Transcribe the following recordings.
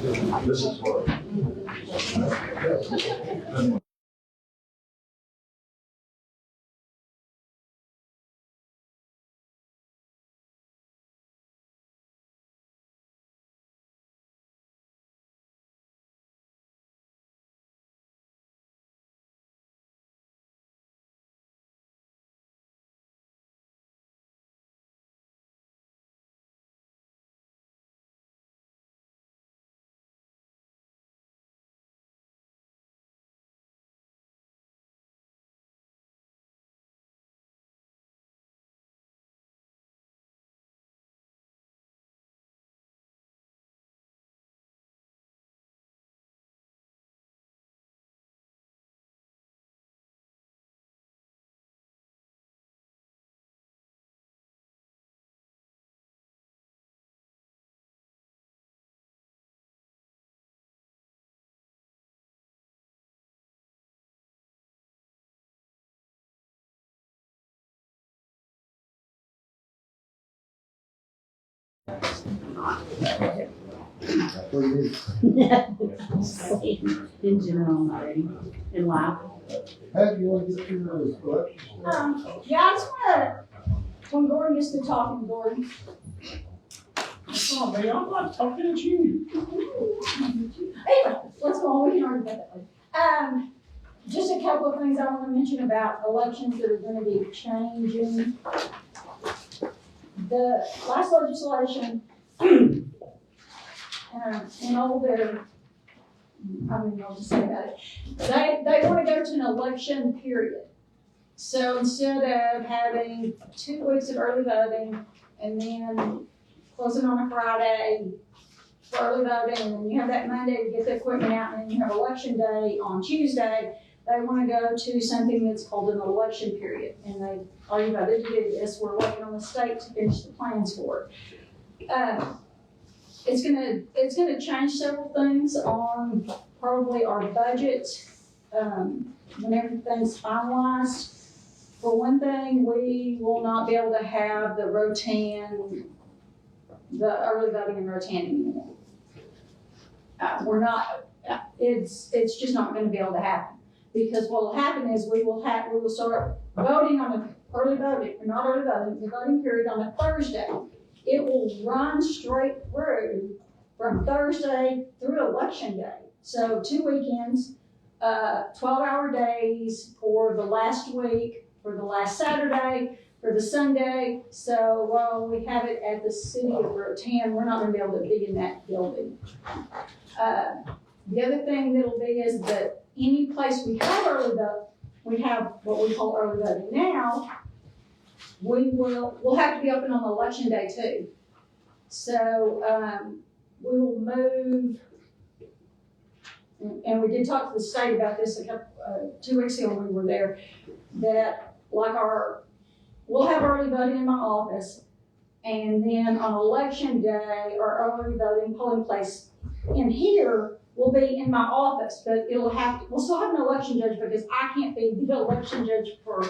This is what. In general, not in life. How do you want to get through those collections? Yeah, I just wanna, when Gordon gets to talking, Gordon. Oh, man, I'm not talking at you. Anyway, let's go on, we can argue about that later. Just a couple of things I wanna mention about elections that are gonna be changing. The last legislation, and all their, I mean, I'll just say about it. They wanna go to an election period. So instead of having 2 weeks of early voting and then closing on a Friday for early voting, and then you have that Monday to get the equipment out, and then you have election day on Tuesday, they wanna go to something that's called an election period. And they already voted to do this, we're waiting on the state to finish the plans for it. It's gonna change several things on probably our budget, when everything's finalized. For one thing, we will not be able to have the early voting in Rotan anymore. We're not, it's just not gonna be able to happen. Because what will happen is we will start voting on the voting period on a Thursday. It will run straight through from Thursday through election day. So 2 weekends, 12-hour days for the last week, for the last Saturday, for the Sunday. So while we have it at the city of Rotan, we're not gonna be able to be in that building. The other thing that'll be is that any place we have we have what we call early voting now, we'll have to be open on election day too. So, we will move, and we did talk to the state about this 2 weeks ago when we were there, that we'll have early voting in my office, and then on election day, our early voting polling place in here will be in my office, but we'll still have an election judge because I can't be the election judge for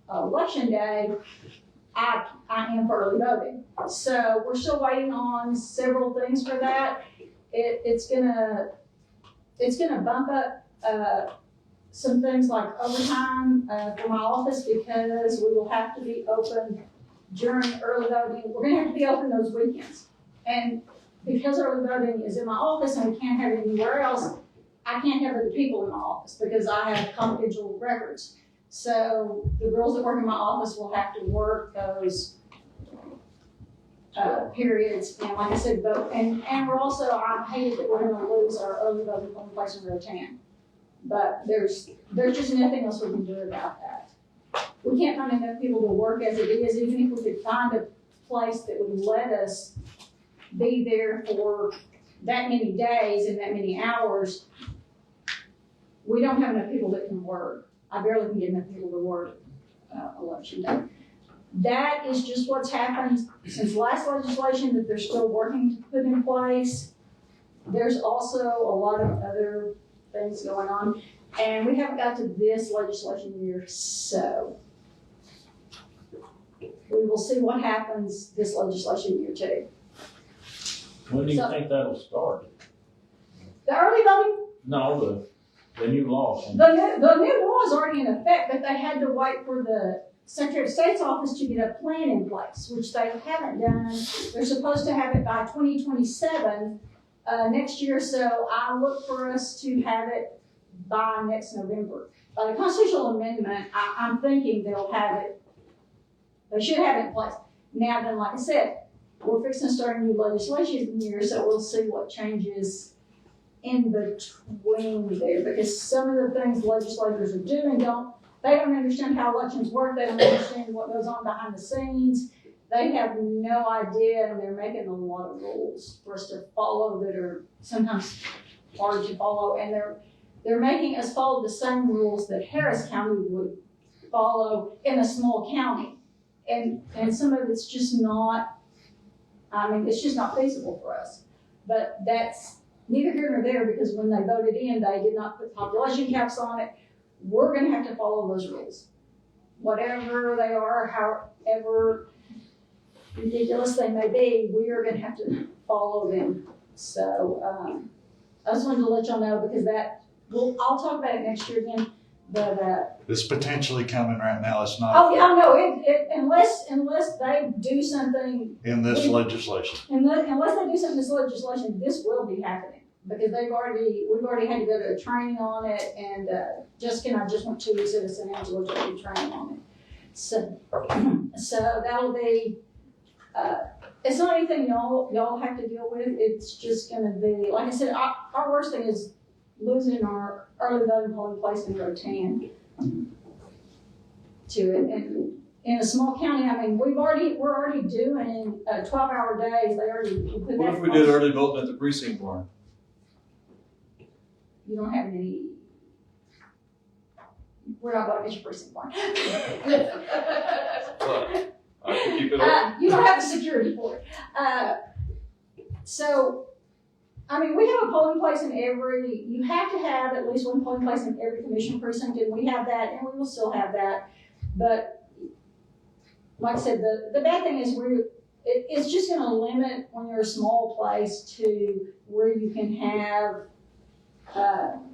election day. I am for early voting. So we're still waiting on several things for that. It's gonna bump up some things like overtime for my office because we will have to be open during early voting. We're gonna have to be open those weekends. And because early voting is in my office and we can't have it anywhere else, I can't have other people in my office because I have confidential records. So the girls that work in my office will have to work those periods, and like I said, vote. And we're also, I'm hated that we're gonna lose our early voting polling place in Rotan. But there's just nothing else we can do about that. We can't find enough people to work as it is, even if we could find a place that would let us be there for that many days and that many hours. We don't have enough people that can work. I barely can get enough people to work election day. That is just what's happened since last legislation that they're still working to put in place. There's also a lot of other things going on, and we haven't got to this legislation year, so we will see what happens this legislation year too. When do you think that'll start? The early voting, No, the new law. the new law is already in effect, but they had to wait for the Secretary of State's office to get a plan in place, which they haven't done. They're supposed to have it by 2027, next year, so I look for us to have it by next November. By the constitutional amendment, I'm thinking they'll have it, they should have it in place. Now then, like I said, we're fixing to start a new legislation year, so we'll see what changes in between there, because some of the things legislators are doing they don't understand how elections work, they don't understand what goes on behind the scenes. They have no idea, and they're making a lot of rules for us to follow that are sometimes hard to follow, and they're making us follow the same rules that Harris County would follow in a small county. And some of it's just not, it's just not feasible for us. But that's neither here nor there, because when they voted in, they did not put population caps on it. We're gonna have to follow those rules. Whatever they are, however ridiculous they may be, we are gonna have to follow them. So, I just wanted to let y'all know, because I'll talk about it next year again, but, It's potentially coming right now. It's not oh yeah, no, unless they do something, in this legislation. unless they do something in this legislation, this will be happening. Because we've already had to go to a training on it, and Jessica and I just went 2 weeks ago to St. Angelo to do training on it. So that'll be, it's not anything y'all have to deal with. It's just gonna be, like I said, our worst thing is losing our early voting polling place in Rotan to it. And in a small county, we're already doing 12-hour days. They already put that. What if we did early voting at the precinct barn? You don't have any. We're not going to get your precinct barn. I can keep it open. You don't have the security for it. We have a polling place in you have to have at least one polling place in every commission precinct, and we have that, and we will still have that. But like I said, the bad thing is it's just going to limit, when you're a small place, to where you can have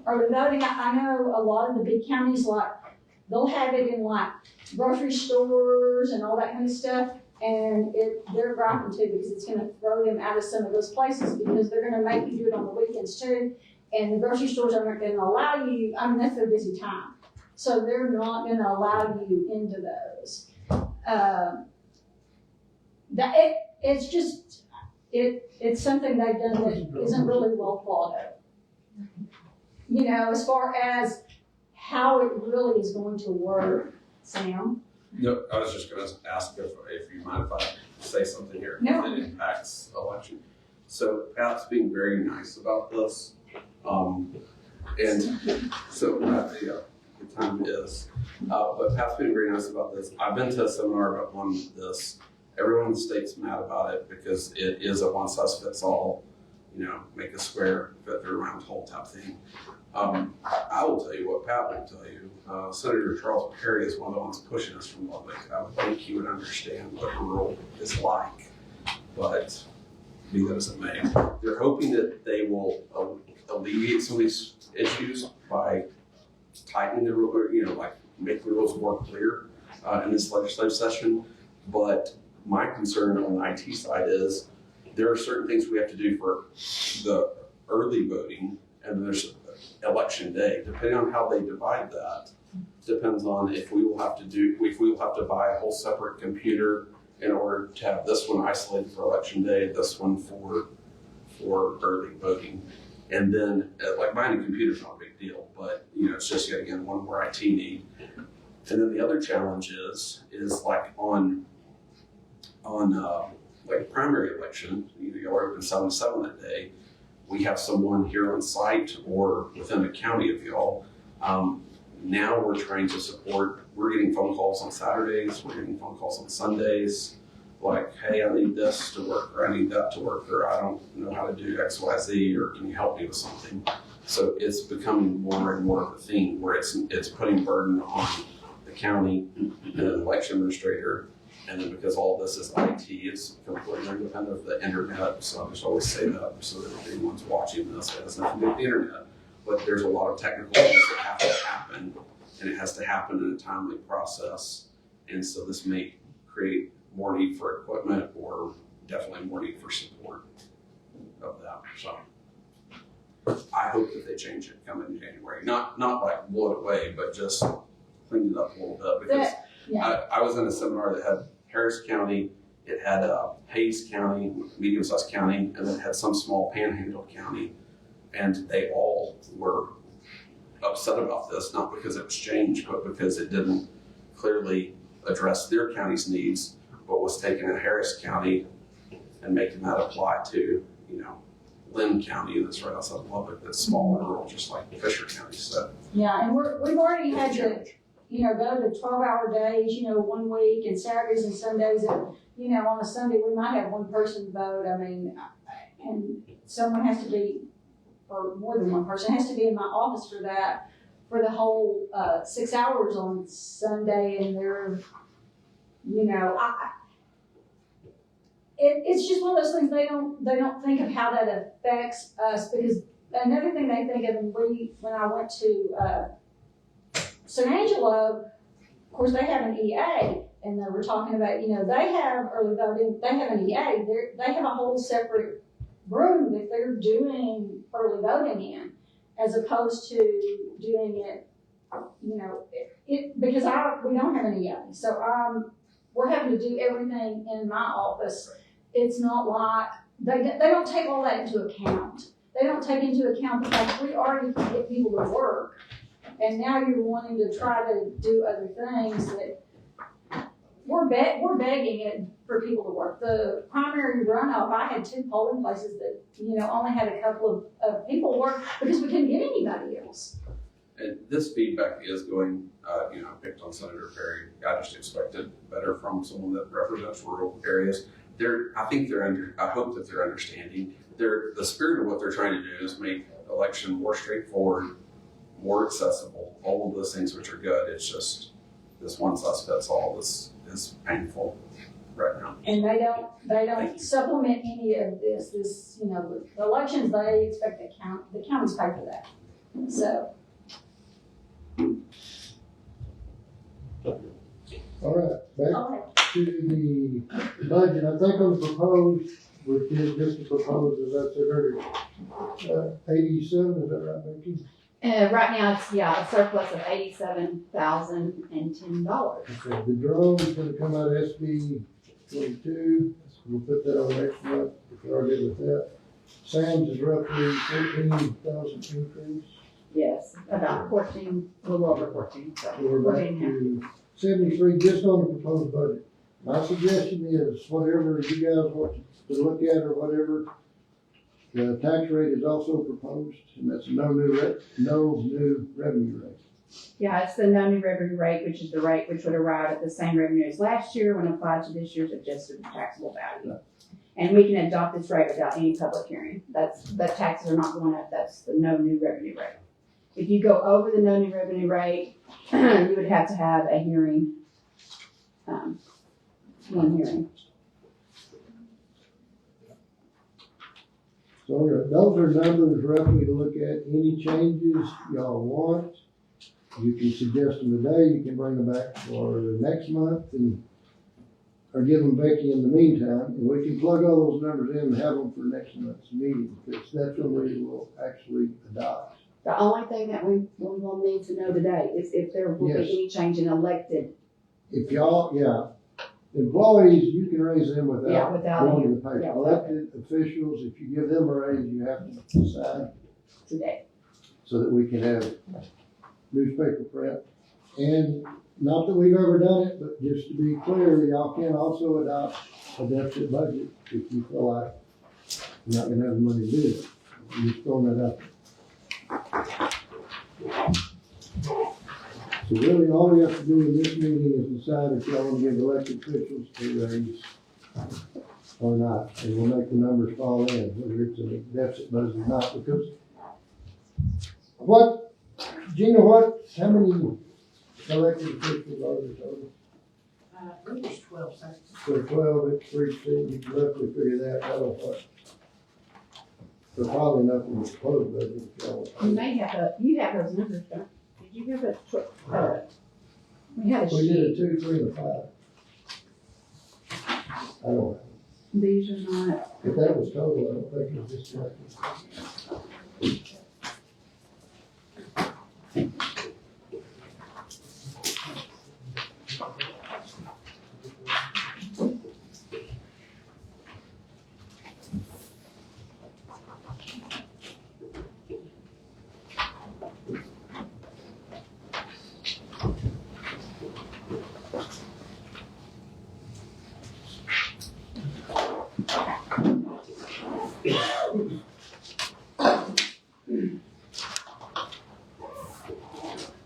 early voting. I know a lot of the big counties, they'll have it in grocery stores and all that kind of stuff, and they're griping too, because it's going to throw them out of some of those places, because they're going to make you do it on the weekends too, and the grocery stores aren't going to allow you. that's their busy time, so they're not going to allow you into those. It's something they've done that isn't really well thought of. As far as how it really is going to work, Sam. No, I was just going to ask if you mind if I say something here. No. It impacts election. So Pat's being very nice about this. And so the time is. But Pat's been very nice about this. I've been to a seminar on this. Everyone in the state's mad about it because it is a one size fits all, make a square, fit the round hole type thing. I will tell you what Pat will tell you. Senator Charles Perry is one of the ones pushing us from Lubbock. I would think he would understand what rural is like, but be that as it may, they're hoping that they will alleviate some of these issues by tightening the rule, make the rules more clear in this legislative session. But my concern on the IT side is there are certain things we have to do for the early voting, and there's election day. Depending on how they divide that, depends on if we will have to buy a whole separate computer in order to have this one isolated for election day, this one for early voting. And then, buying a computer is not a big deal, but it's just yet again one more IT need. And then the other challenge is on primary election, you're open 7 to 7 that day. We have someone here on site or within the county of y'all. Now we're trying to support, we're getting phone calls on Saturdays, we're getting phone calls on Sundays, hey, I need this to work, or I need that to work, or I don't know how to do X, Y, Z, or can you help me with something? So it's becoming more and more of a theme where it's putting burden on the county, the election administrator, And then because all this is IT, it's completely independent of the internet, so I just always say that so that if anyone's watching this, it has nothing to do with the internet. But there's a lot of technical things that have to happen, and it has to happen in a timely process. And so this may create more need for equipment or definitely more need for support of that. So I hope that they change it coming January. Not like blow it away, but just clean it up a little bit, because Yeah. I was in a seminar that had Harris County, it had Hayes County, medium-sized county, and then it had some small panhandle county. And they all were upset about this, not because it was changed, but because it didn't clearly address their county's needs, but was taking in Harris County and making that apply to, Lynn County, that's right outside of Lubbock, that's small and rural, just like Fisher County. So Yeah, and we've already had to, go to 12-hour days, 1 week, and Saturdays and Sundays, and, on a Sunday, we might have one person vote, and someone has to be, or more than one person has to be in my office for that, for the whole 6 hours on Sunday, and they're, it's just one of those things, they don't think of how that affects us, because another thing they think of, and when I went to San Angelo, of course, they have an EA, and they were talking about, they have early voting, they have an EA, they have a whole separate room that they're doing early voting in, as opposed to doing it, because we don't have an EA, so we're having to do everything in my office. It's not like, they don't take all that into account. They don't take into account the fact we already can get people to work, and now you're wanting to try to do other things that we're begging it for people to work. The primary runoff, I had 2 polling places that, only had a couple of people work because we couldn't get anybody else. And this feedback is going, I picked on Senator Perry. I just expected better from someone that represents rural areas. I hope that they're understanding. The spirit of what they're trying to do is make election more straightforward, more accessible, all of those things which are good. It's just this one size fits all. This is painful right now. And they don't supplement any of this, the elections, they expect the counties pay for that. So. All right, back Okay. to the budget. I think on the proposed, which is just the proposed, as I said earlier, 87, is that right, Becky? Right now, it's, a surplus of $87,010. Okay, the drone is gonna come out of SB 22. We'll put that on next month if we're all good with that. Sam's is roughly 13,000 increase. Yes, about 14, a little over 14. So So we're back to 73 just on the proposed budget. My suggestion is whatever you guys want to look at or whatever, the tax rate is also proposed, and that's no new revenue rate. Yeah, it's the no new revenue rate, which is the rate which would arrive at the same revenue as last year when applied to this year's adjusted taxable value. And we can adopt this rate without any public hearing. The taxes are not going up. That's the no new revenue rate. If you go over the no new revenue rate, you would have to have a hearing, one hearing. So those are numbers roughly to look at. Any changes y'all want, you can suggest them today. You can bring them back for next month or give them Becky in the meantime, and we can plug all those numbers in and have them for next month's meeting, because that's when we will actually adopt. The only thing that we will need to know today is if there will be Yes. any change in elected. If y'all, employees, you can raise them Yeah, without without going to any- the paper. yeah. Elected officials, if you give them a raise, you have to decide Today. so that we can have newspaper print. And not that we've ever done it, but just to be clear, y'all can also adopt a deficit budget if you feel like you're not gonna have the money to do it. I'm just throwing that out there. So really, all we have to do in this meeting is decide if y'all want to give elected officials a raise or not, and we'll make the numbers fall in, whether it's a deficit budget or not, because Gina, how many elected officials are there total? It was 12 seconds. So 12, it's 3%, you can roughly figure that out on what. So probably nothing was closed, but it's all. You may have you have those numbers, don't you? Did you have we had a We did a sheet. 2, 3, and a 5. I don't know. These are not, If that was total, I don't think it was just like.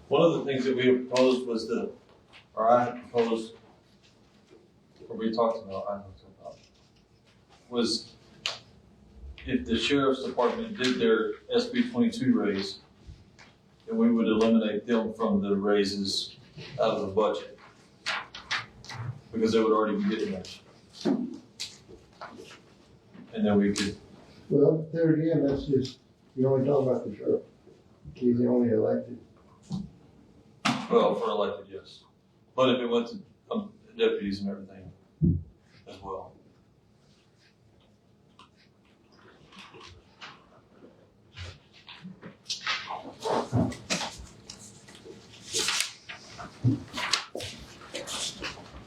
One of the things that we had proposed was I had proposed, or we talked about, was if the sheriff's department did their SB 22 raise, then we would eliminate them from the raises out of the budget. Because they would already be getting theirs. And then we could, Well, there again, that's just, you only talk about the sheriff. He's the only elected. well, for elected, yes. But if it went to deputies and everything as well.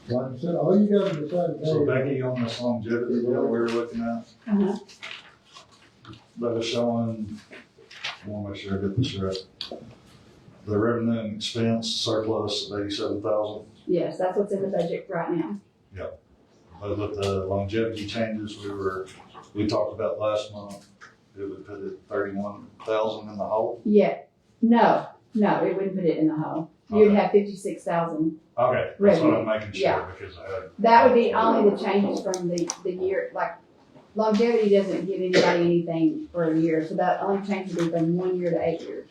Like I said, all you gotta decide So today. Becky, on this longevity bill we were looking at, uh-huh. that was showing, I wanna make sure I get this right. The revenue and expense surplus of 87,000, Yes, that's what's in the budget right now. but with the longevity changes we talked about last month, it would put it 31,000 in the hole. Yeah, no, it wouldn't put it in the hole. You'd Okay. have 56,000. Okay, that's what Revenue. I'm making sure, Yeah. because I had. That would be only the changes from the year, like longevity doesn't give anybody anything for a year, so that only change would be from 1 year to 8 years.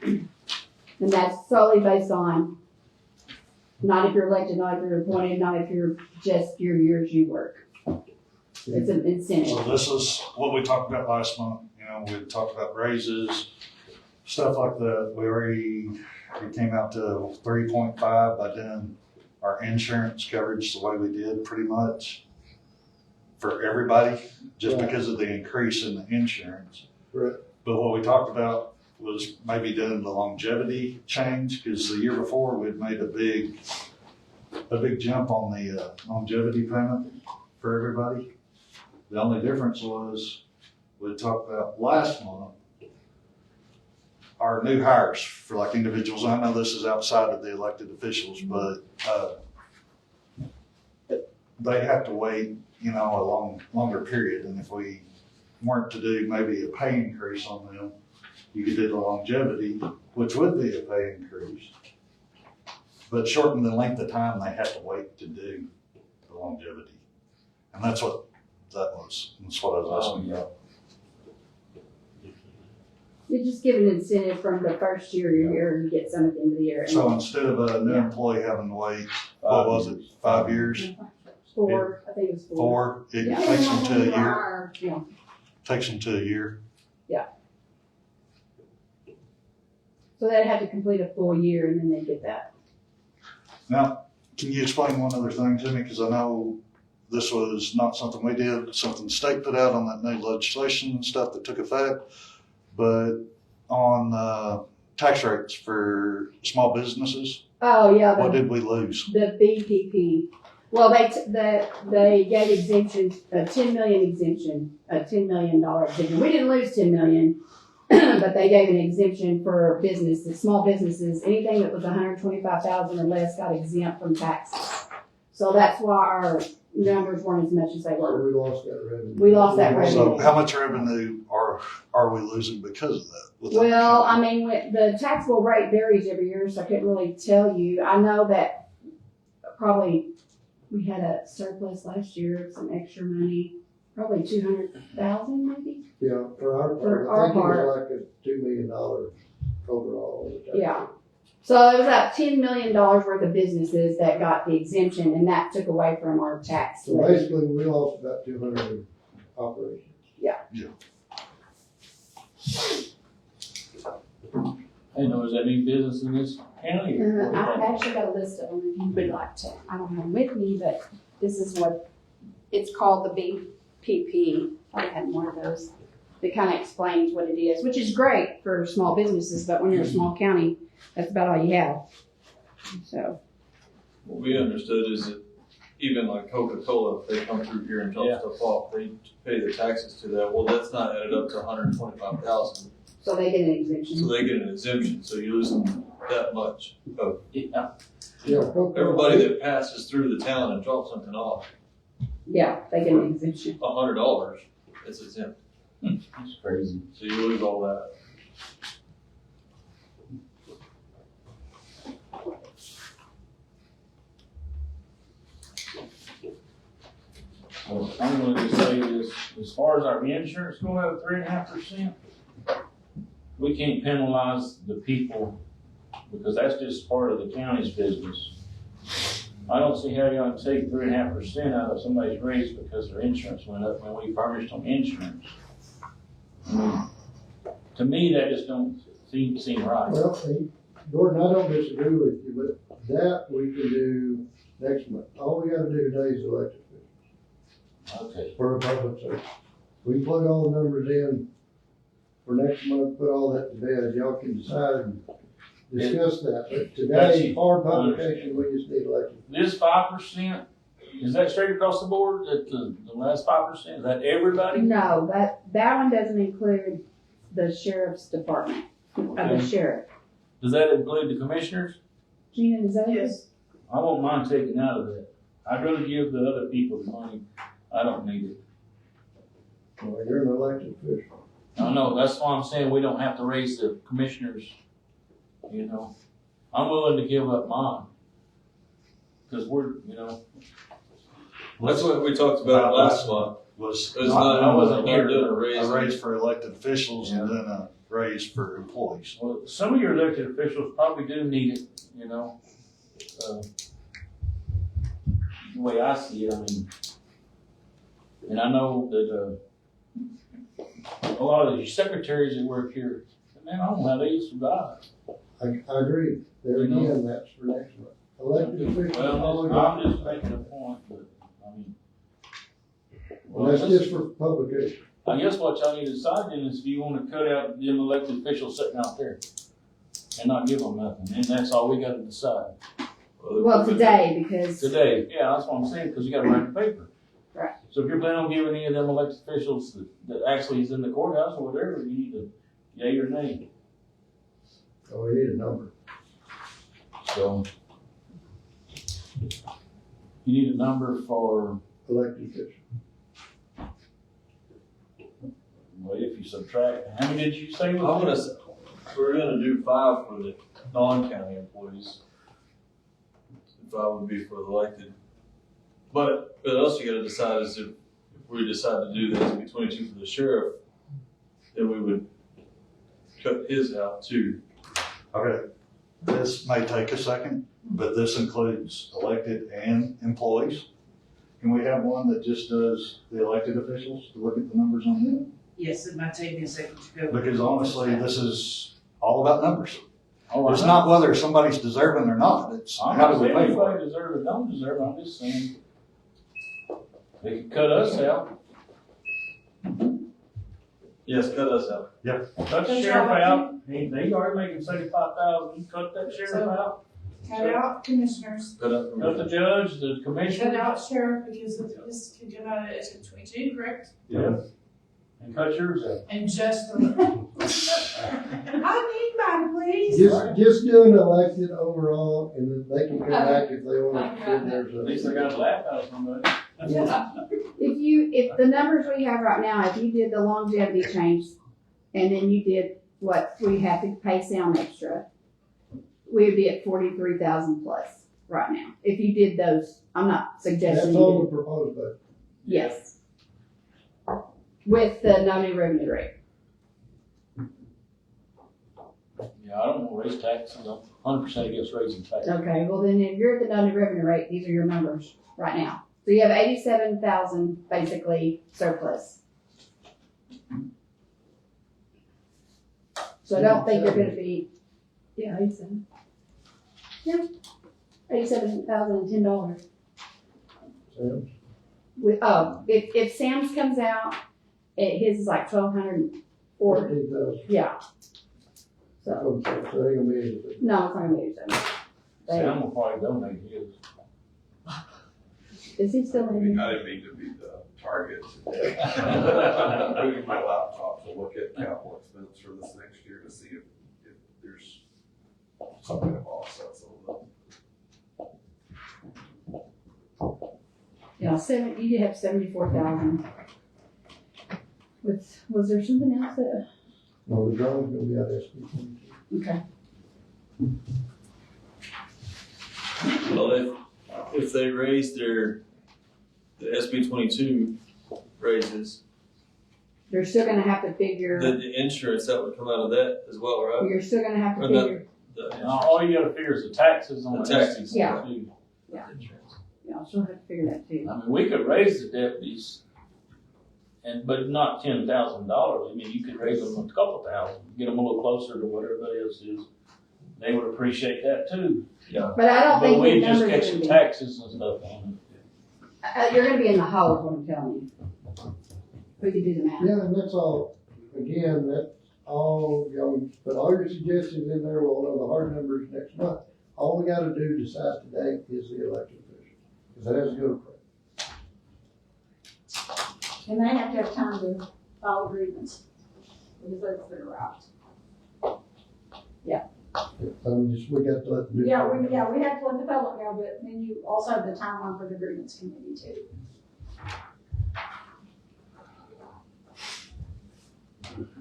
And that's solely based on not if you're elected, not if you're appointed, not if you're just your years you work. It's an So incentive. this is what we talked about last month, we talked about raises, stuff like that. We came out to 3.5 by doing our insurance coverage the way we did pretty much for everybody, just Right. because of the increase in the insurance. Right. But what we talked about was maybe doing the longevity change, because the year before we'd made a big jump on the longevity payment for everybody. The only difference was, we talked about last month, our new hires for like individuals. I know this is outside of the elected officials, but they have to wait, a longer period. And if we weren't to do maybe a pay increase on them, you could do the longevity, which would be a pay increase, but shorten the length of time they have to wait to do the longevity. And that's what that was. That's what I was asking about. You just give an incentive from the first year you're here and you get some at the end of the year. So instead of a new employee having to wait, what was it, 5 years? 4, I think it was 4. 4, it Yeah. takes them to a year, Yeah. takes them to a year. So they'd have to complete a full year and then they get that. Now, can you explain one other thing to me? Because I know this was not something we did, something the state put out on that new legislation and stuff that took effect. But on tax rates for small businesses, Oh, yeah, what did we lose? the BPP. Well, they gave exemptions, a 10 million exemption, a $10 million exemption. We didn't lose 10 million, but they gave an exemption for businesses, small businesses, anything that was 125,000 or less got exempt from taxes. So that's why our numbers weren't as much as they were. We lost that revenue. We lost that So revenue. how much revenue are we losing because of that? with that? Well, I mean, the taxable rate varies every year, so I couldn't really tell you. I know that probably we had a surplus last year, some extra money, probably 200,000 maybe. Yeah, for our For part, our I think it part. was like a $2 million overall. Yeah. So it was about $10 million worth of businesses that got the exemption, and that took away from our tax So levy. basically, we lost about 200 operations. Hey, no, is that any business in this county? I've actually got a list of them if you would like to. I don't have them with me, but this is what, it's called the BPP. I had one of those. That kind of explains what it is, which is great for small businesses, but when you're a small county, that's about all you have. So, What we understood is that even like Coca-Cola, if they come through here and drop Yeah. stuff off, they pay the taxes to that. Well, that's not added up to 125,000. so they get an So exemption. they get an exemption, so you lose them that much. Of Yeah. Yeah, Coca-Cola- everybody that passes through the town and drops something off, Yeah, they get an exemption. $100, it's exempt. That's crazy. So you lose all that. Well, I'm gonna just say this, as far as our insurance going up 3.5%, we can't penalize the people because that's just part of the county's business. I don't see how y'all can take 3.5% out of somebody's raise because their insurance went up when we furnished them insurance. I mean, to me, that just don't seem right. Well, see, Gordon, I don't disagree with you, but that we can do next month. All we gotta do today is elect officials Okay. for a public service. We can plug all the numbers in for next month, put all that to bed. Y'all can decide and discuss that. But today, hard publication, we just need elected. This 5%, is that straight across the board, that the last 5%, is that everybody? No, that one doesn't include the sheriff's department, the Okay. sheriff. Does that include the commissioners? Gina, does that? I won't mind taking out of that. I'd rather give the other people the money. I don't need it. Well, you're an elected official. I know, that's why I'm saying we don't have to raise the commissioners, you know. I'm willing to give up mine. Cause we're, you know, That's what we talked about last month. Was It was not, I wasn't not here. doing a raise. a raise for elected officials and then a raise for employees. well, some of your elected officials probably do need it, you know. The way I see it, I mean, and I know that, a lot of these secretaries that work here, man, I don't know how they survive. I agree. There again, that's for next month. Elected officials. all we Well, got- I'm just making a point, but, I mean. Well, that's just for publication. I guess what y'all need to decide then is if you wanna cut out them elected officials sitting out there and not give them nothing, and that's all we gotta decide. Well, today, because, Today, yeah, that's what I'm saying, cause you gotta write the paper. Right. So if you're planning on giving any of them elected officials that actually is in the courthouse or whatever, you need to yay or nay. So we need a number. So. You need a number for, Elected officials. well, if you subtract, how many did you say? I'm gonna, we're gonna do 5 for the non-county employees. 5 would be for the elected. But else you gotta decide is if we decide to do this, it'd be 22 for the sheriff, then we would cut his out too. Okay, this may take a second, but this includes elected and employees. Can we have one that just does the elected officials to look at the numbers on them? Yes, it might take me a second to go. Because honestly, this is all about numbers. Oh, I It's know. not whether somebody's deserving or not, it's I'm how not do we saying pay for it? anybody deserve it, don't deserve it, I'm just saying. They could cut us out, Yes, cut us out. cut the sheriff out, they already making 75,000, cut that sheriff out. Cut out commissioners, Cut out Cut the judge, the cut commissioner, out sheriff, because this could come out of SB 22, correct? and cut yours out. And just the. I need mine, please. Just do an elected overall, and then they can come back if they want to. There's At least I got a laugh out of somebody. Yeah. if the numbers we have right now, if you did the longevity change, and then you did what we have to pay Sound Extra, we would be at 43,000 plus right now. If you did those, I'm not suggesting That's you all did. the proposed budget. Yes. With the non-revenue rate. Yeah, I don't want to raise taxes, I'm 100% against raising taxes. Okay, well then, if you're at the non revenue rate, these are your numbers right now. So you have 87,000 basically surplus. So I don't think you're gonna be, yeah, 87. Yeah, $87,010. Sounds With, if Sam's comes out, his is like 1,240, 14,000. yeah. So, Okay, so it ain't gonna be anything. no, it's not gonna be 87. Sam will probably donate his. Is he still in? I didn't mean to be the target today. Moving my laptop to look at capital expense for this next year to see if there's some kind of offsets on them. Yeah, you did have 74,000. Was there something else that, No, the drone's gonna be out of SB 22. okay. Well, if they raise the SB 22 raises, You're still gonna have to figure, the insurance, that would come out of that as well, right? you're still gonna have to Or the- figure, Now, all you gotta figure is the taxes on The the taxes. taxes. Yeah. too. yeah, I'll still have to figure that too. I mean, we could raise the deputies, but not $10,000. I mean, you could raise them a couple thousand, get them a little closer to what everybody else is. They would appreciate that too. But I don't But think we the just numbers catch are the gonna be, taxes and stuff on you're gonna be in the hole, is what I'm telling you. We could do the math. Yeah, and that's all, again, that's all, y'all can put all your suggestions in there, we'll know the hard numbers next month. All we gotta do to decide today is the elected official, because that has to go to print. And they have to have time to file agreements with the votes that are out. So we got to let them do. Yeah, we have to let the public know, but then you also have the timeline for the agreements committee too. it.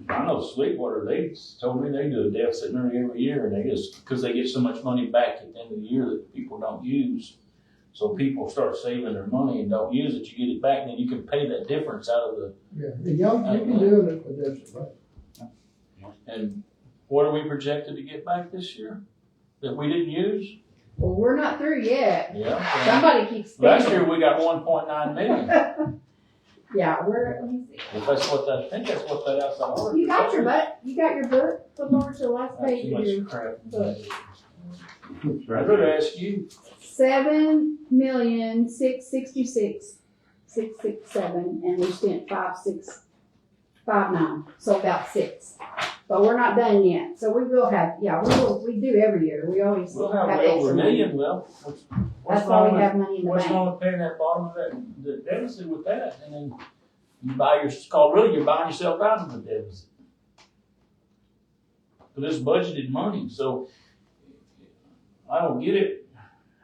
I know Sweetwater, they told me they do a deficit every year, and they just, because they get so much money back at the end of the year that people don't use. So people start saving their money and don't use it, you get it back, and then you can pay that difference out of the, Yeah, and y'all, you can do it with this, right? and what are we projected to get back this year that we didn't use? Well, we're not through yet. Yeah. Somebody keeps Last spending. year, we got 1.9 million. Yeah, let me see. If that's what I think that's what that outside order. You got your book, flip over to the last page Too of your much crap. book. I'd rather ask you. 7,666,667, and we spent 5,659, so about 6. But we're not done yet, so we will have, we do every year, we always We'll have have over extra a money. million, well, That's why we have money in the what's bank. wrong with paying that bottom of that, the deficit with that, and then you buy you're buying yourself out of the deficit. But it's budgeted money, so I don't get it,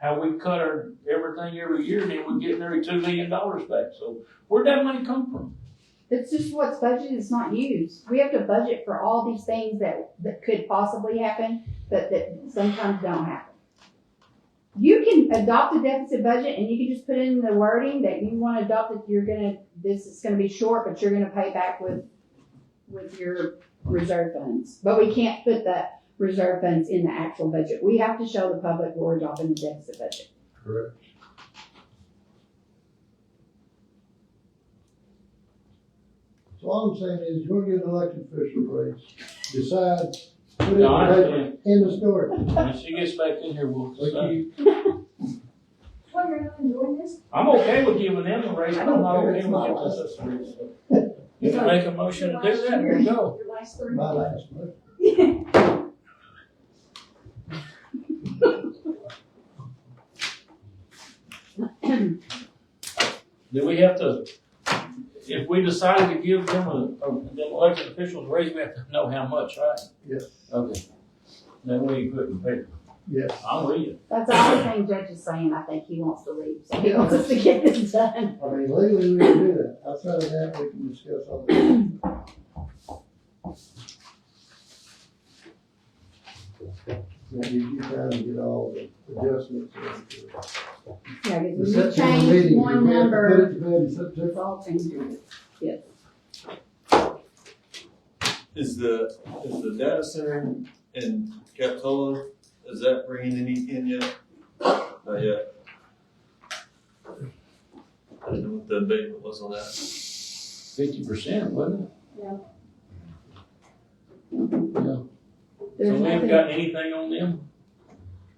how we cut our everything every year, and then we get nearly $2 million back, so where'd that money come from? It's just what's budgeted, it's not used. We have to budget for all these things that could possibly happen, but that sometimes don't happen. You can adopt a deficit budget and you can just put in the wording that you want to adopt it, this is gonna be short, but you're gonna pay back with your reserve funds. But we can't put the reserve funds in the actual budget. We have to show the public we're adopting the deficit budget. Correct. So all I'm saying is, you wanna get an elected official raise, decide, put it No, I in the paper, understand. end the story. When she gets back in here, we'll We decide. keep, Well, you're not enjoying this? I'm okay with giving them a raise, but I'm not okay with It's not giving us. us a raise. You can make a motion to do that, here you go. Your last 3 my minutes. last one. Do we have to, if we decided to give them them elected officials a raise, we have to know how much, right? Yes. Okay. Then we put it in paper. Yes. I'm with you. That's all the thing Judge is saying. I think he wants to leave, so he wants us to get this done. I mean, legally, we can do that. Outside of that, we can discuss all that. That gives you time to get all the adjustments. Yeah, because The we September changed meeting, one we have to number. put it to bed in September. All changes. Is the data center And Capitola, is that bringing any in yet? Not yet. I didn't know what the abatement was on that. 50%, wasn't it? Yeah. Yeah. There's So we haven't nothing, got anything on them?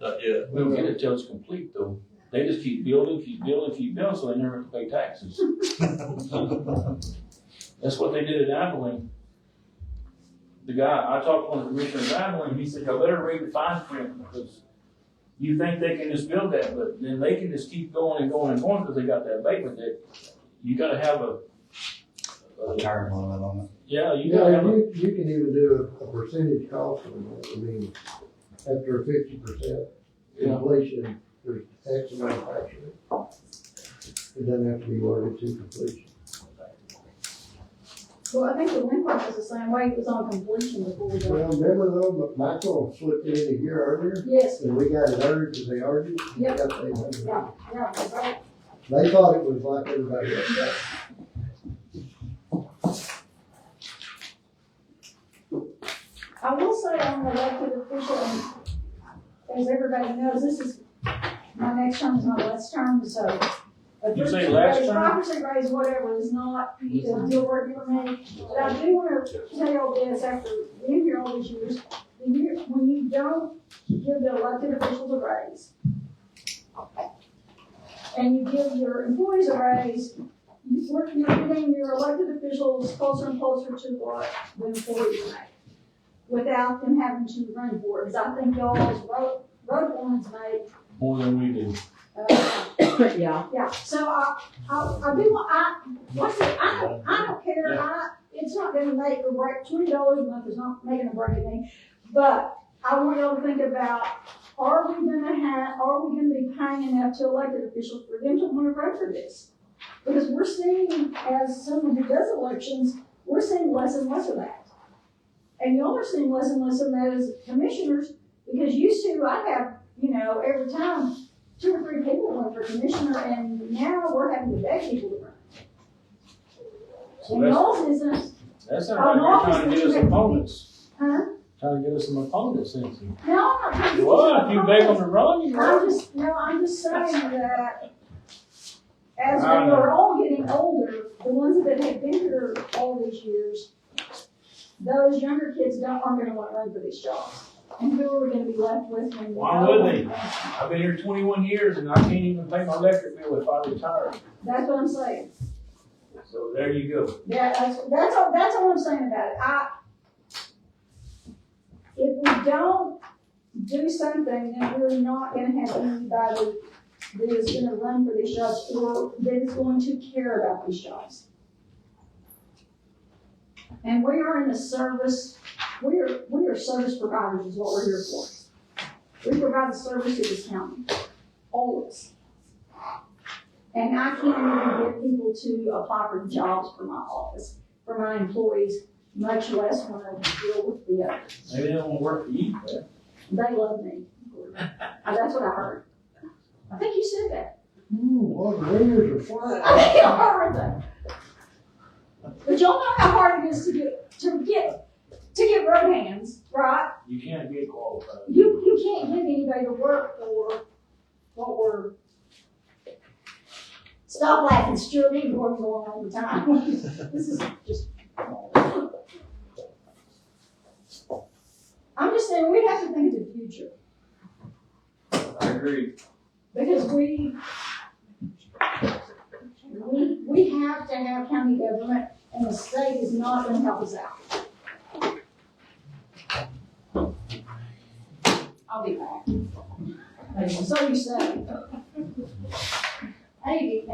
Not yet. We'll get it till it's complete though. They just keep building, so they never have to pay taxes. That's what they did at Abilene. The guy, I talked to one of the commissioners at Abilene, he said, "I better read the fine print because you think they can just build that, but then they can just keep going and going and going because they got that abatement that you gotta have a Time limit on it. yeah, you gotta Yeah, have a, you can even do a percentage cost on that. I mean, after 50% completion, there's X amount of factory. It doesn't have to be worded to completion. Well, I think the wind park was the same way, it was on completion before we got. Well, remember though, but Michael slipped it in a year earlier, Yes, and we got it earlier because they argued. We Yep. got the money. yeah, that's right. They thought it was like everybody else. I will say I'm an elected official, and as everybody knows, this is, my next term is my last term, so. You say last term? Property raise, whatever, is not a deal breaker for me, but I do wanna tell y'all this, after being here all these years, when you don't give the elected officials a raise, and you give your employees a raise, you're getting your elected officials closer and closer to what the employees make, without them having to run for it, because I think y'all's road foremen make, more than we do. yeah. yeah, so I don't care, it's not gonna make or break, $20 a month is not making a break of me, but I want y'all to think about, are we gonna be paying enough to elected officials for them to wanna run for this? Because we're seeing, as someone who does elections, we're seeing less and less of that. And y'all are seeing less and less of that as commissioners, because used to, I'd have, every time, 2 or 3 people run for commissioner, and now we're having to beg people to run. So And y'all's isn't, that sounds like you're trying to get us opponents. huh? Trying to get us some opponents, isn't it? No, I'm not trying to. Well, if you beg them to run, you run. I'm just saying that as we are all getting older, the ones that have been here all these years, those younger kids aren't gonna want to run for these jobs. And who are we gonna be left with when? Why would they? I've been here 21 years and I can't even pay my electric bill if I retire. That's what I'm saying. So there you go. Yeah, that's all I'm saying about it. If we don't do something, then we're not gonna have anybody that is gonna run for these jobs or that is going to care about these jobs. And we are in the service, we are service providers is what we're here for. We provide the service to this county, always. And I can't even get people to apply for jobs for my office, for my employees, much less when I deal with the others. Maybe they don't want to work for you, man. They love me. That's what I heard. I think you said that. Well, the ringers are flying. I think I heard that. But y'all know how hard it is to get road hands, right? You can't get qualified. You can't get anybody to work for what we're. Stop laughing, Stuart, we've been going on all the time. This is just. I'm just saying, we have to think of the future, I agree. because we have to have county government, and the state is not gonna help us out. I'll be back. So you say. Maybe.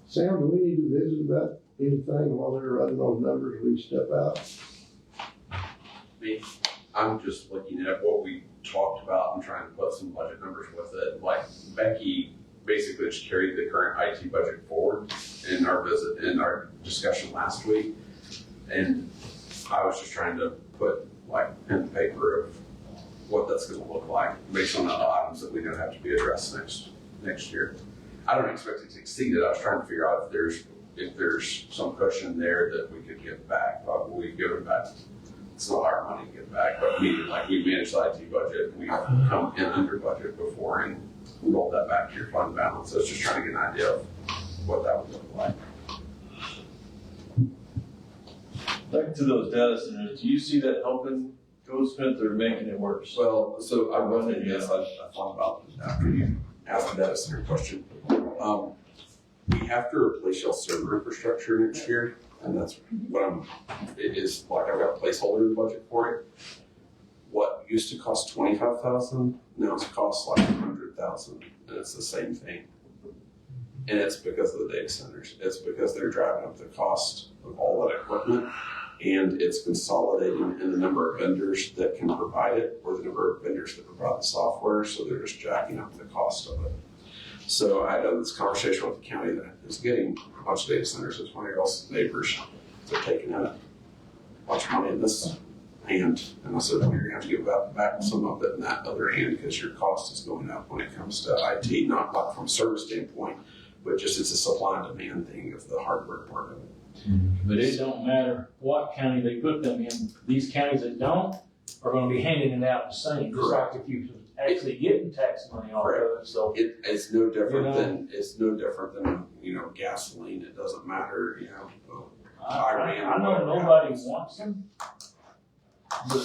Sam, do we need to visit about anything while they're running those numbers, we step out? I'm just looking at what we talked about and trying to put some budget numbers with it. Like Becky basically just carried the current IT budget forward in our discussion what that's gonna look like based on the items that we know have to be addressed next year. I don't expect it to exceed it. I was trying to figure out if there's some cushion there that we could give back, but we give it back. It's not our money to give back, but meaning like we manage the IT budget, we come in under budget before and roll that back to your fund balance. So it's just trying to get an idea of what that would look like. Back to those data centers, do you see that helping Goldsmith or making it worse? Well, so I was thinking this, I thought about it after you asked the data center question. We have to replace y'all server infrastructure next year, and that's what it is like I've got a placeholder in the budget for it. What used to cost $25,000 now it's cost like $100,000, and it's the same thing. And it's because of the data centers. It's because they're driving up the cost of all that equipment, and it's consolidating in the number of vendors that can provide it or the number of vendors that provide the software, so they're just jacking up the cost of it. So I had this conversation with the county that is getting a bunch of data centers as one of y'all's neighbors. They're taking a bunch of money in this hand, and I said, well, you're gonna have to give back some of it in that other hand because your cost is going up when it comes to IT, not like from a service standpoint, but just it's a supply and demand thing of the hardware part of it. But it don't matter what county they put them in, these counties that don't are gonna be handing it out the same, just like if you actually getting tax money off of it, so. It's no different You know. than gasoline. It doesn't matter, I know nobody wants them, but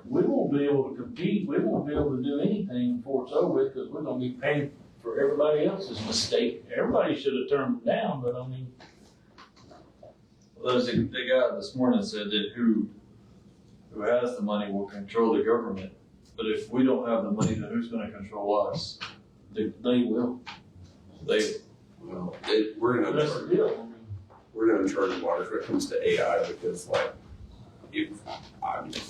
we won't be able to compete, we won't be able to do anything before it's over with, because we're gonna be paying for everybody else's mistake. Everybody should have turned them down, but I mean. Well, there's a guy this morning said that who has the money will control the government. But if we don't have the money, then who's gonna control us? They will. We're in That's the deal. we're in uncharted waters when it comes to AI because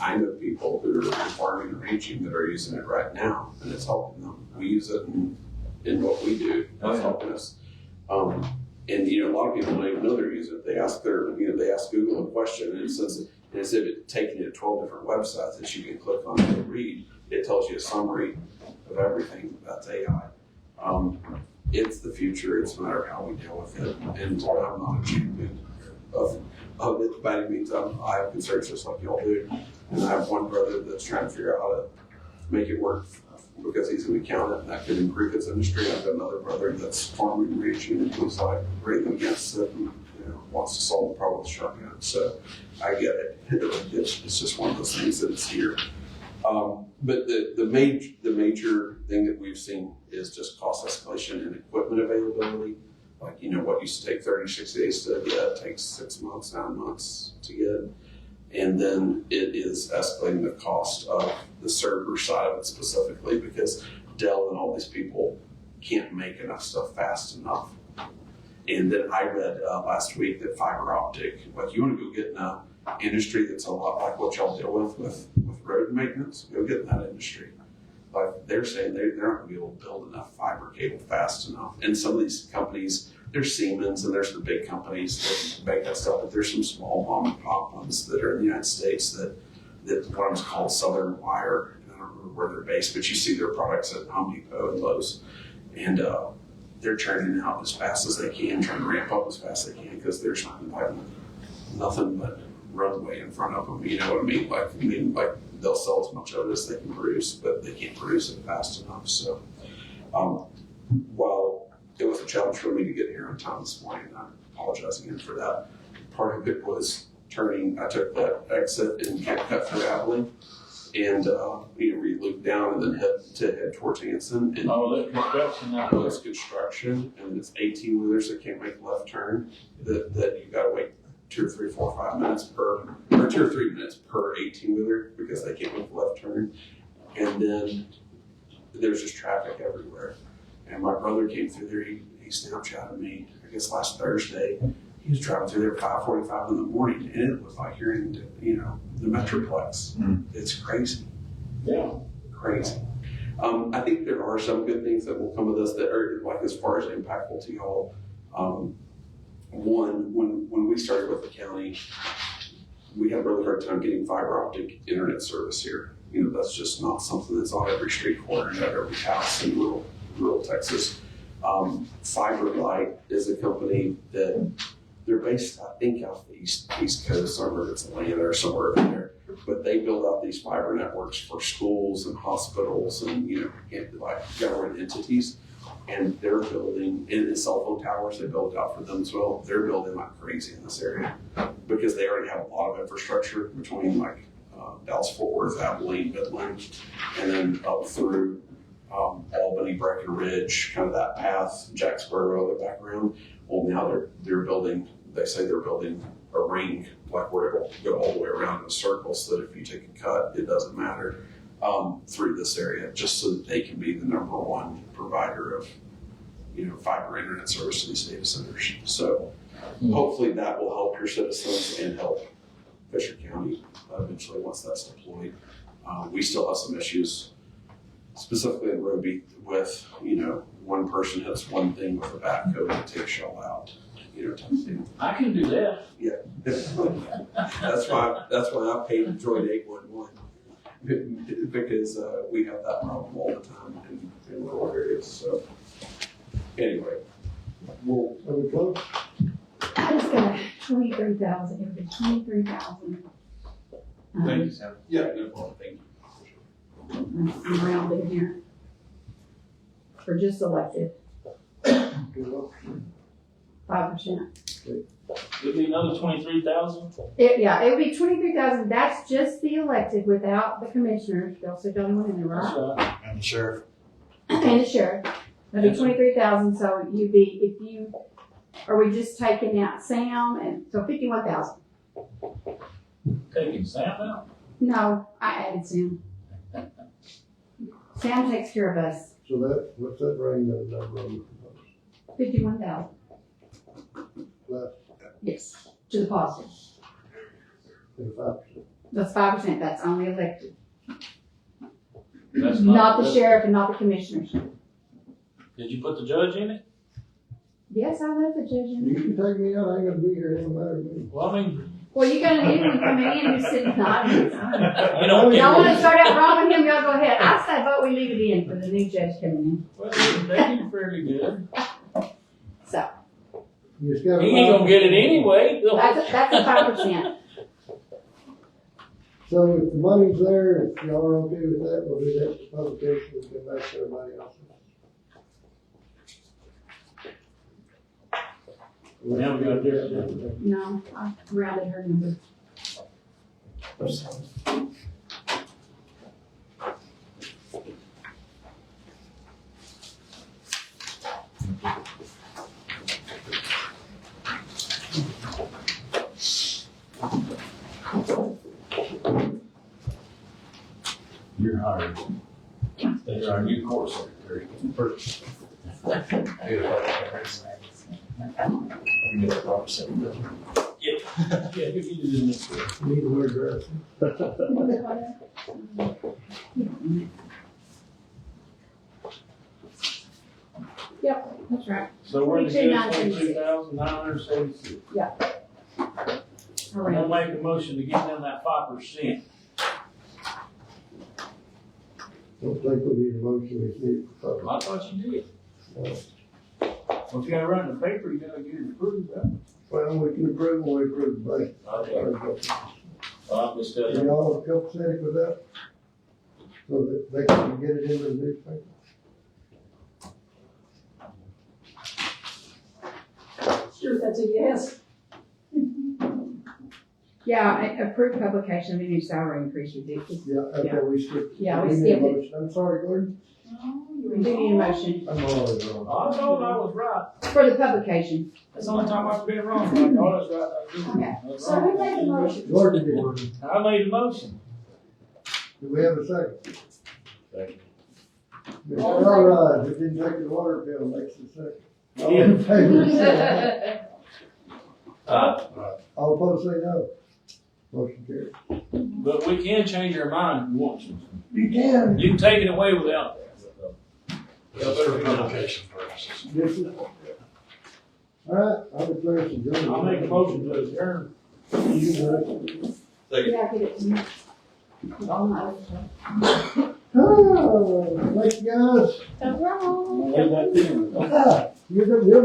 I know people who are farming and ranching that are using it right now, and it's helping them. We use it in what we do. It's helping us. And a lot of people don't even know they're using it. They ask they ask Google a question, and it says instead of taking you to 12 different websites that you can click on and read, it tells you a summary of everything that's AI. It's the future. It's a matter of how we deal with it. And I'm not a champion of it by any means. I have concerns just like y'all do. And I have one brother that's trying to figure out how to make it work because he's an accountant and that could improve his industry. I've got another brother that's farming and ranching and he's like breathing against it and wants to solve the problem with shotgun. So I get it. It's just one of those things that it's here. But the major thing that we've seen is just cost escalation and equipment availability. Like, what used to take 36 days to get takes 6 months, 9 months to get. And then it is escalating the cost of the server side of it specifically because Dell and all these people can't make enough stuff fast enough. And then I read last week that fiber optic, like you want to go get in an industry that's a lot like what y'all deal with road maintenance, go get in that industry. Like they're saying they're not going to be able to build enough fiber cable fast enough. And some of these companies, there's Siemens and there's the big companies that make that stuff, but there's some small mom and pop ones that are in the United States that what was called Southern Wire. I don't remember where they're based, but you see their products at Home Depot and Lowe's. And they're churning out as fast as they can, trying to ramp up as fast as they can because there's nothing but runway in front of them. You know what I mean? Like they'll sell as much of it as they can produce, but they can't produce it fast enough. So while it was a challenge for me to get here on time this morning, and I apologize again for that. Part of it was I took that exit and cut through Abilene and re-loop down and then head towards Hanson. And that construction out it's construction, and it's 18-wheelers that can't make a left turn that you gotta wait 2 or 3, 4, 5 minutes or 2 or 3 minutes per 18-wheeler because they can't make a left turn. And then there's just traffic everywhere. And my brother came through there, he Snapchatted me, I guess last Thursday. He was driving through there at 5:45 in the morning, and it was like you're in, the Metroplex. It's crazy. Yeah. Crazy. I think there are some good things that will come of this that are, like, as far as impactful to y'all. One, when we started with the county, we had a really hard time getting fiber optic internet service here. You know, that's just not something that's on every street corner, at every house in rural Texas. Fiber Light is a company that they're based, I think, out the East Coast, somewhere it's Atlanta or somewhere over there. But they build out these fiber networks for schools and hospitals and, like government entities. And they're building, and cell phone towers, they build out for them as well. They're building like crazy in this area because they already have a lot of infrastructure between like Dallas-Fort Worth, Abilene, Midland, and then up through Albany, Breckenridge, kind of that path, Jacksboro, the background. Well, now they're building, they say they're building a ring, like where it will go all the way around in a circle so that if you take a cut, it doesn't matter, through this area, just so that they can be the number one provider of, fiber internet service to these data centers. So hopefully that will help your citizens and help Fisher County eventually once that's deployed. We still have some issues, specifically in Roby, with, one person hits one thing with a backhoe and takes y'all out, type of thing. I can do that. That's why I paid Droid 811 because we have that problem all the time in rural areas. So anyway, Are we close? I just got 23,000, it would be 23,000. Thank you, Sam. yeah, no problem. Thank you. I'm rounding here. For just elected, Good luck. 5%. It'd be another 23,000. It would be 23,000, that's just the elected without the commissioners, they also don't want in there, That's right? right. And the sheriff, And the sheriff, that'd be 23,000, so are we just taking out Sam, and, so 51,000? Taking Sam out. No, I added Sam. Sam takes care of us, So what's that bring the number on the proposed? 51,000. Plus, Yes, to the positive. 5%. That's 5%, that's only elected, That's not the sheriff and not the commissioners. Did you put the judge in it? Yes, I love the judge in You there. can take me out, I ain't gonna be here, it don't matter to me. Well, I mean, Well, you're gonna need him coming in, you're sitting nodding. you don't Y'all wanna get. start out robbing him, y'all go ahead. I say vote, we leave it in for the new judge coming in. Well, they do fairly good. So, You just gotta. He ain't gonna get it anyway. that's a 5%. So if the money's there, if y'all are okay with that, we'll do that for publication, and come back to everybody else. Now we got this. No, I rounded her number. You're hired. You're our new court secretary. Yeah, you can do this. Need a word address. Yep, that's right. So we're gonna 22,976. 22,976. I'm gonna make a motion to give them that 5%. Don't think we need a motion, we just need a proposal. I thought you did. Well, if you gotta run the paper, you gotta get it approved, right? Well, we can approve when we approve the budget. Okay. Well, I'm just telling Are you. y'all copacetic with that? So that they can get it into the newspaper? Sure, that's a yes. Yeah, approved publication of any salary increase we did. Yeah, okay, we skipped. Yeah, we need a skipped it. motion. I'm sorry, Gordon, We do need a motion I'm always wrong. I thought I was right. for the publication. That's the only time I've been wrong. I thought I was right. Okay. I was So who wrong. made the motion? Gordon did. I made a motion. Do we have a second? Second. All right, we didn't take the water bill, makes a second. All in favor, say aye. All opposed, say no. Motion carried. But we can change our mind if we want to. You can. You can take it away without that. that's for publication purposes. Yes, sir. All right, I'll declare us adjourned. I'll make a motion to adjourn. You, Thank you. Yeah, get it to me. Oh, thank you guys. I'm gonna leave that to you. You're